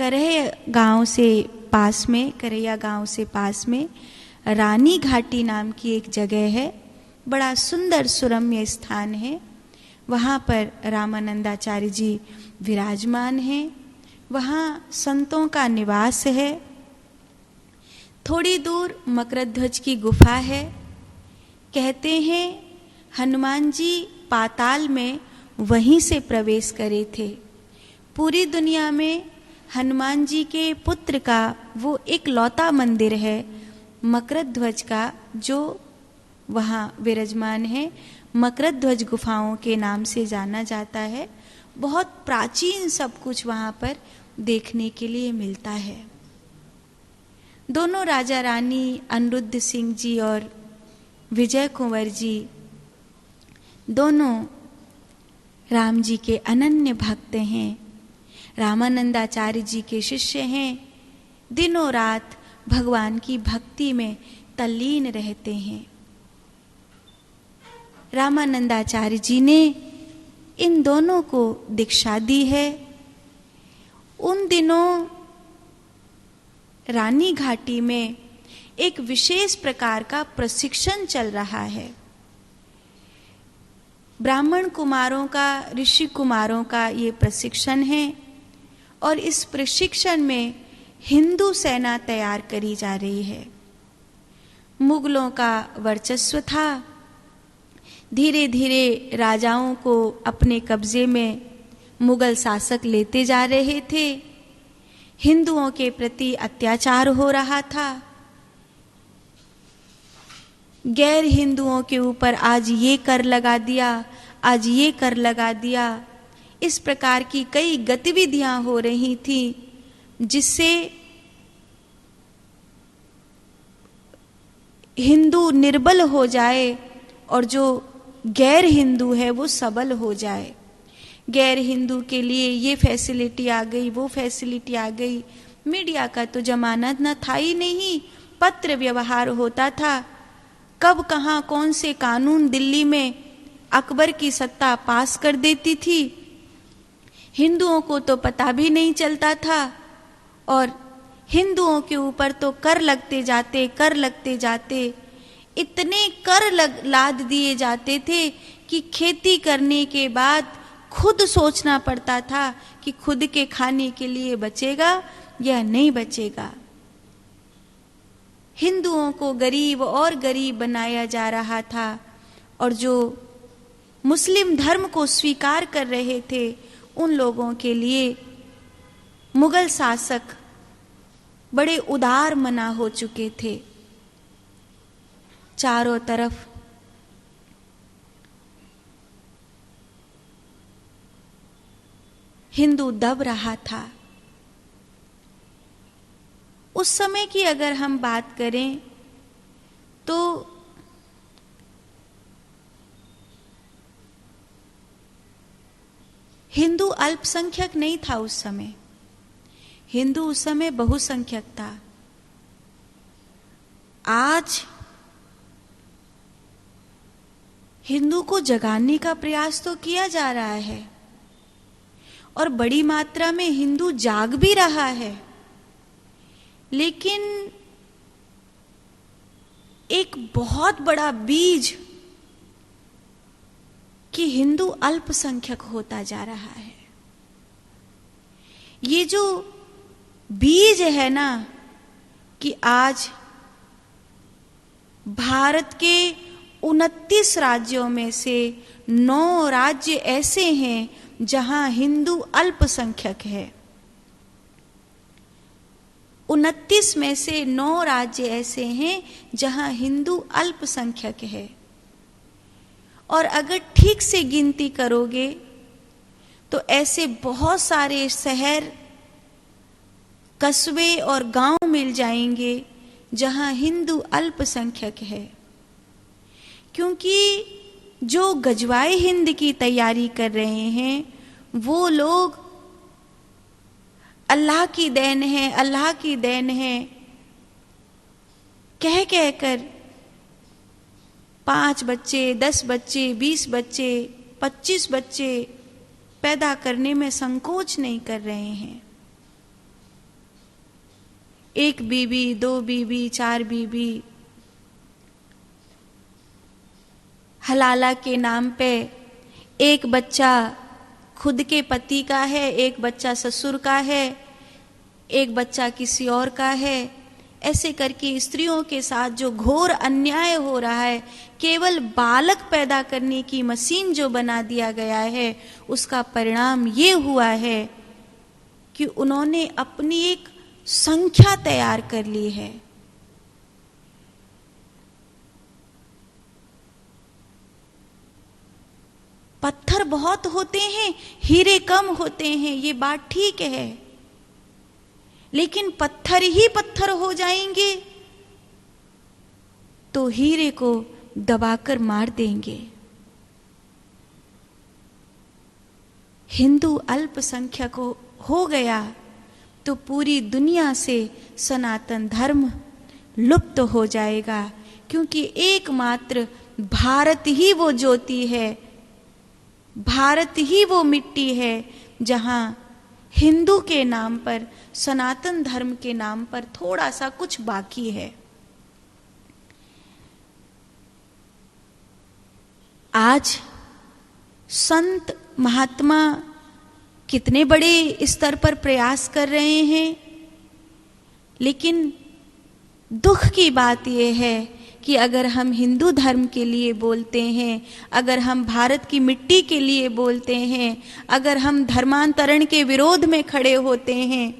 करैया गांव से पास में रानी घाटी नाम की एक जगह है। बड़ा सुंदर सुरम्य स्थान है। वहाँ पर रामानंदाचार्य जी विराजमान हैं। वहाँ संतों का निवास है। थोड़ी दूर मकरध्वज की गुफा है। कहते हैं हनुमान जी पाताल में वहीं से प्रवेश करे थे। पूरी दुनिया में हनुमान जी के पुत्र का वो एक लौता मंदिर है मकरध्वज का, जो वहाँ विराजमान है। मकरध्वज गुफाओं के नाम से जाना जाता है। बहुत प्राचीन सब कुछ वहाँ पर देखने के लिए मिलता है। दोनों राजा रानी अनिरुद्ध सिंह जी और विजय कुंवर जी दोनों राम जी के अनन्य भक्त हैं। रामानंदाचार्य जी के शिष्य हैं। दिनों रात भगवान की भक्ति में तल्लीन रहते हैं। रामानंदाचार्य जी ने इन दोनों को दीक्षा दी है। उन दिनों रानी घाटी में एक विशेष प्रकार का प्रशिक्षण चल रहा है। ब्राह्मण कुमारों का, ऋषि कुमारों का ये प्रशिक्षण है और इस प्रशिक्षण में हिंदू सेना तैयार करी जा रही है। मुगलों का वर्चस्व था। धीरे धीरे राजाओं को अपने कब्जे में मुगल शासक लेते जा रहे थे। हिंदुओं के प्रति अत्याचार हो रहा था। गैर हिंदुओं के ऊपर आज ये कर लगा दिया, आज ये कर लगा दिया, इस प्रकार की कई गतिविधियां हो रही थी जिससे हिंदू निर्बल हो जाए और जो गैर हिंदू है वो सबल हो जाए। गैर हिंदू के लिए ये फैसिलिटी आ गई, वो फैसिलिटी आ गई। मीडिया का तो जमाना न था ही नहीं। पत्र व्यवहार होता था। कब कहाँ कौन से कानून दिल्ली में अकबर की सत्ता पास कर देती थी, हिंदुओं को तो पता भी नहीं चलता था। और हिंदुओं के ऊपर तो कर लगते जाते, इतने कर लाद दिए जाते थे कि खेती करने के बाद खुद सोचना पड़ता था कि खुद के खाने के लिए बचेगा या नहीं बचेगा। हिंदुओं को गरीब और गरीब बनाया जा रहा था और जो मुस्लिम धर्म को स्वीकार कर रहे थे उन लोगों के लिए मुगल शासक बड़े उदार मना हो चुके थे। चारों तरफ हिंदू दब रहा था। उस समय की अगर हम बात करें तो हिंदू अल्पसंख्यक नहीं था उस समय। हिंदू उस समय बहुसंख्यक था। आज हिंदू को जगाने का प्रयास तो किया जा रहा है और बड़ी मात्रा में हिंदू जाग भी रहा है, लेकिन एक बहुत बड़ा बीज कि हिंदू अल्पसंख्यक होता जा रहा है। ये जो बीज है ना कि आज भारत के 29 राज्यों में से 9 राज्य ऐसे हैं जहां हिंदू अल्पसंख्यक है। 29 में से 9 राज्य ऐसे हैं जहां हिंदू अल्पसंख्यक है। और अगर ठीक से गिनती करोगे तो ऐसे बहुत सारे शहर, कस्बे और गांव मिल जाएंगे जहां हिंदू अल्पसंख्यक है। क्योंकि जो गजवाए हिंद की तैयारी कर रहे हैं वो लोग अल्लाह की देन है, अल्लाह की देन है कह कहकर 5 बच्चे, 10 बच्चे, 20 बच्चे, 25 बच्चे पैदा करने में संकोच नहीं कर रहे हैं। एक बीबी, 2 बीबी, 4 बीबी, हलाला के नाम पे एक बच्चा खुद के पति का है, एक बच्चा ससुर का है, एक बच्चा किसी और का है। ऐसे करके स्त्रियों के साथ जो घोर अन्याय हो रहा है, केवल बालक पैदा करने की मशीन जो बना दिया गया है, उसका परिणाम ये हुआ है कि उन्होंने अपनी एक संख्या तैयार कर ली है। पत्थर बहुत होते हैं, हीरे कम होते हैं, ये बात ठीक है, लेकिन पत्थर ही पत्थर हो जाएंगे तो हीरे को दबाकर मार देंगे। हिंदू अल्पसंख्यक हो गया तो पूरी दुनिया से सनातन धर्म लुप्त हो जाएगा, क्योंकि एकमात्र भारत ही वो ज्योति है, भारत ही वो मिट्टी है जहां हिंदू के नाम पर, सनातन धर्म के नाम पर थोड़ा सा कुछ बाकी है। आज संत महात्मा कितने बड़े स्तर पर प्रयास कर रहे हैं, लेकिन दुख की बात यह है कि अगर हम हिंदू धर्म के लिए बोलते हैं, अगर हम भारत की मिट्टी के लिए बोलते हैं, अगर हम धर्मांतरण के विरोध में खड़े होते हैं,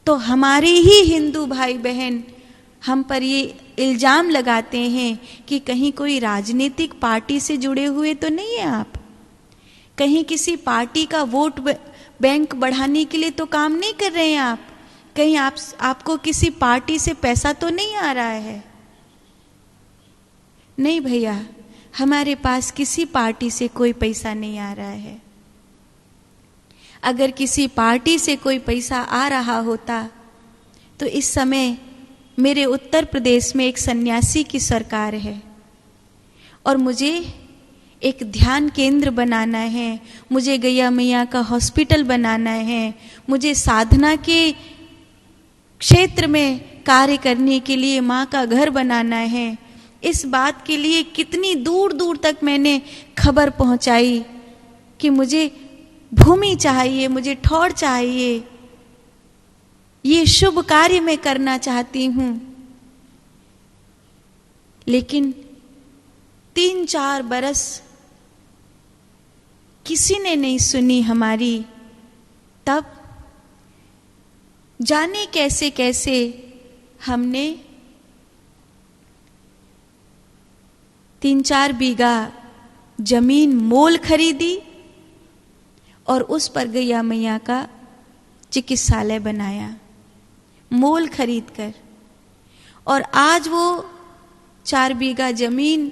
तो हमारे ही हिंदू भाई बहन हम पर ये इल्जाम लगाते हैं कि कहीं कोई राजनीतिक पार्टी से जुड़े हुए तो नहीं है आप, कहीं किसी पार्टी का वोट बैंक बढ़ाने के लिए तो काम नहीं कर रहे हैं आप, कहीं आपको किसी पार्टी से पैसा तो नहीं आ रहा है। नहीं भैया, हमारे पास किसी पार्टी से कोई पैसा नहीं आ रहा है। अगर किसी पार्टी से कोई पैसा आ रहा होता तो इस समय मेरे उत्तर प्रदेश में एक सन्यासी की सरकार है और मुझे एक ध्यान केंद्र बनाना है, मुझे गैया मैया का हॉस्पिटल बनाना है, मुझे साधना के क्षेत्र में कार्य करने के लिए माँ का घर बनाना है। इस बात के लिए कितनी दूर दूर तक मैंने खबर पहुंचाई कि मुझे भूमि चाहिए, मुझे ठौर चाहिए, ये शुभ कार्य मैं करना चाहती हूं। लेकिन 3-4 बरस किसी ने नहीं सुनी हमारी। तब जाने कैसे कैसे हमने 3-4 बीघा जमीन मोल खरीदी और उस पर गैया मैया का चिकित्सालय बनाया, मोल खरीद कर। और आज वो 4 बीघा जमीन,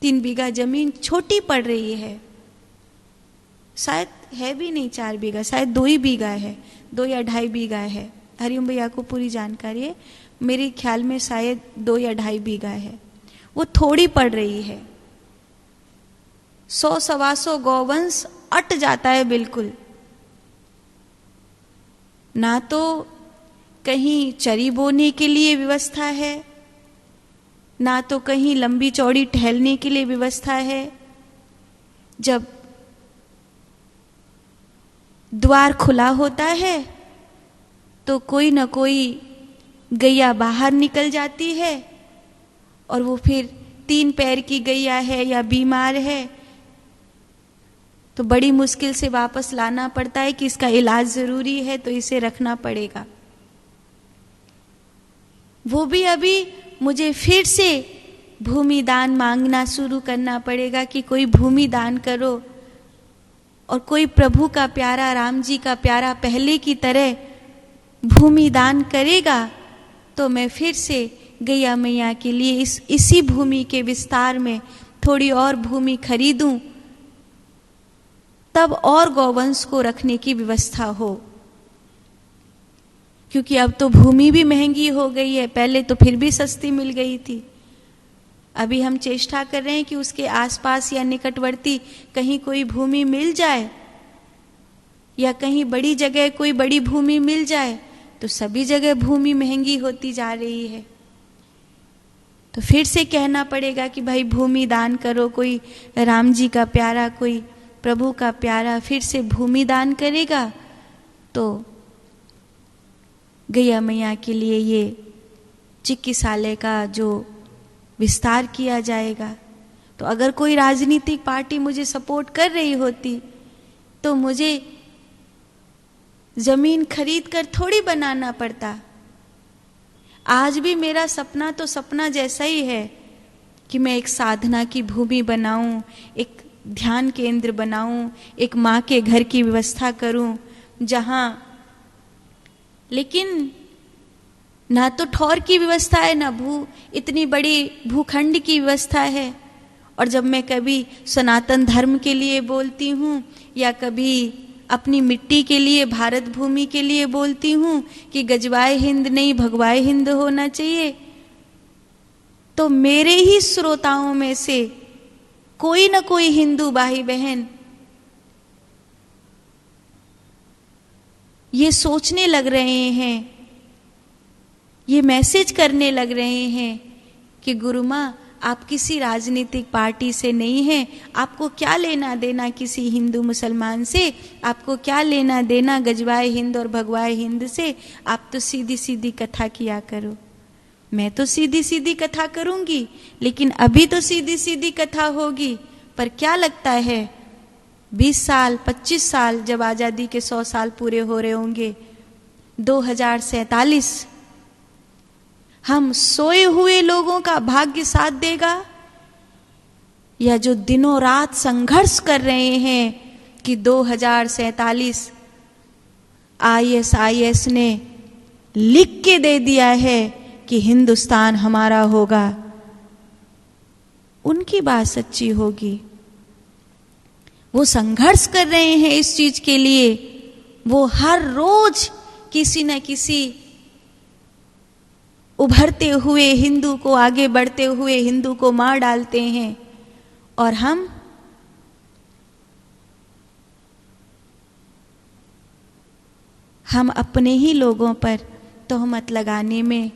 3 बीघा जमीन छोटी पड़ रही है, शायद है भी नहीं 4 बीघा, शायद 2 ही बीघा है, 2 या 2.5 बीघा है। हरिओम भैया को पूरी जानकारी है, मेरे ख्याल में शायद 2 या 2.5 बीघा है। वो थोड़ी पड़ रही है, 100-125 गौवंश अट जाता है बिल्कुल। ना तो कहीं चरी बोने के लिए व्यवस्था है, ना तो कहीं लंबी चौड़ी टहलने के लिए व्यवस्था है। जब द्वार खुला होता है तो कोई न कोई गैया बाहर निकल जाती है और वो फिर 3 पैर की गैया है या बीमार है तो बड़ी मुश्किल से वापस लाना पड़ता है कि इसका इलाज जरूरी है तो इसे रखना पड़ेगा। वो भी अभी मुझे फिर से भूमि दान मांगना शुरू करना पड़ेगा कि कोई भूमि दान करो, और कोई प्रभु का प्यारा, राम जी का प्यारा पहले की तरह भूमि दान करेगा तो मैं फिर से गैया मैया के लिए इसी भूमि के विस्तार में थोड़ी और भूमि खरीदूं, तब और गौवंश को रखने की व्यवस्था हो। क्योंकि अब तो भूमि भी महंगी हो गई है, पहले तो फिर भी सस्ती मिल गई थी। अभी हम चेष्टा कर रहे हैं कि उसके आसपास या निकटवर्ती कहीं कोई भूमि मिल जाए या कहीं बड़ी जगह कोई बड़ी भूमि मिल जाए तो सभी जगह भूमि महंगी होती जा रही है। तो फिर से कहना पड़ेगा कि भाई भूमि दान करो। कोई राम जी का प्यारा, कोई प्रभु का प्यारा फिर से भूमि दान करेगा तो गैया मैया के लिए ये चिकित्सालय का जो विस्तार किया जाएगा। तो अगर कोई राजनीतिक पार्टी मुझे सपोर्ट कर रही होती तो मुझे जमीन खरीद कर थोड़ी बनाना पड़ता। आज भी मेरा सपना तो सपना जैसा ही है कि मैं एक साधना की भूमि बनाऊं, एक ध्यान केंद्र बनाऊं, एक माँ के घर की व्यवस्था करूं जहां, लेकिन ना तो ठौर की व्यवस्था है, ना इतनी बड़ी भूखंड की व्यवस्था है। और जब मैं कभी सनातन धर्म के लिए बोलती हूँ या कभी अपनी मिट्टी के लिए, भारत भूमि के लिए बोलती हूँ कि गजवाए हिंद नहीं भगवाए हिंद होना चाहिए, तो मेरे ही श्रोताओं में से कोई ना कोई हिंदू भाई बहन ये सोचने लग रहे हैं, ये मैसेज करने लग रहे हैं कि गुरु माँ आप किसी राजनीतिक पार्टी से नहीं हैं, आपको क्या लेना देना किसी हिंदू मुसलमान से, आपको क्या लेना देना गजवाए हिंद और भगवाए हिंद से, आप तो सीधी सीधी कथा किया करो। मैं तो सीधी सीधी कथा करूंगी, लेकिन अभी तो सीधी सीधी कथा होगी, पर क्या लगता है 20 साल 25 साल जब आज़ादी के 100 साल पूरे हो रहे होंगे, 2047 हम सोए हुए लोगों का भाग्य साथ देगा या जो दिनों रात संघर्ष कर रहे हैं कि 2047 ISIS ने लिख के दे दिया है कि हिंदुस्तान हमारा होगा, उनकी बात सच्ची होगी। वो संघर्ष कर रहे हैं इस चीज के लिए, वो हर रोज किसी न किसी उभरते हुए हिंदू को, आगे बढ़ते हुए हिंदू को मार डालते हैं। और हम अपने ही लोगों पर तोहमत लगाने में,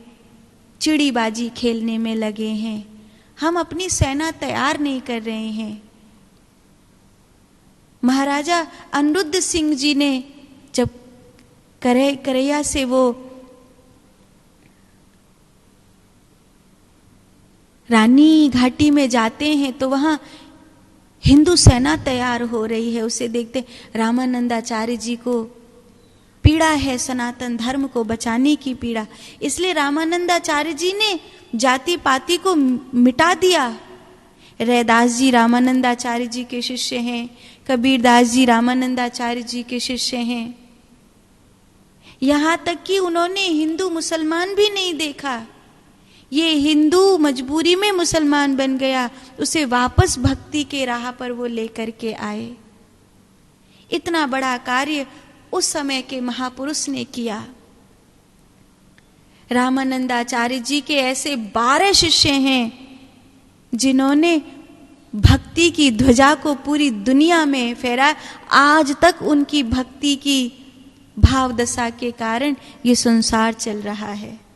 चिड़ीबाजी खेलने में लगे हैं। हम अपनी सेना तैयार नहीं कर रहे हैं। महाराजा अनिरुद्ध सिंह जी ने जब करैया से वो रानी घाटी में जाते हैं तो वहां हिंदू सेना तैयार हो रही है, उसे देखते रामानंदाचार्य जी को पीड़ा है, सनातन धर्म को बचाने की पीड़ा, इसलिए रामानंदाचार्य जी ने जाति पाति को मिटा दिया। रैदास जी रामानंदाचार्य जी के शिष्य हैं, कबीरदास जी रामानंदाचार्य जी के शिष्य हैं। यहां तक कि उन्होंने हिंदू मुसलमान भी नहीं देखा, ये हिंदू मजबूरी में मुसलमान बन गया, उसे वापस भक्ति के राह पर वो लेकर के आए। इतना बड़ा कार्य उस समय के महापुरुष ने किया। रामानंदाचार्य जी के ऐसे 12 शिष्य हैं जिन्होंने भक्ति की ध्वजा को पूरी दुनिया में फहराया। आज तक उनकी भक्ति की भाव दशा के कारण ये संसार चल रहा है।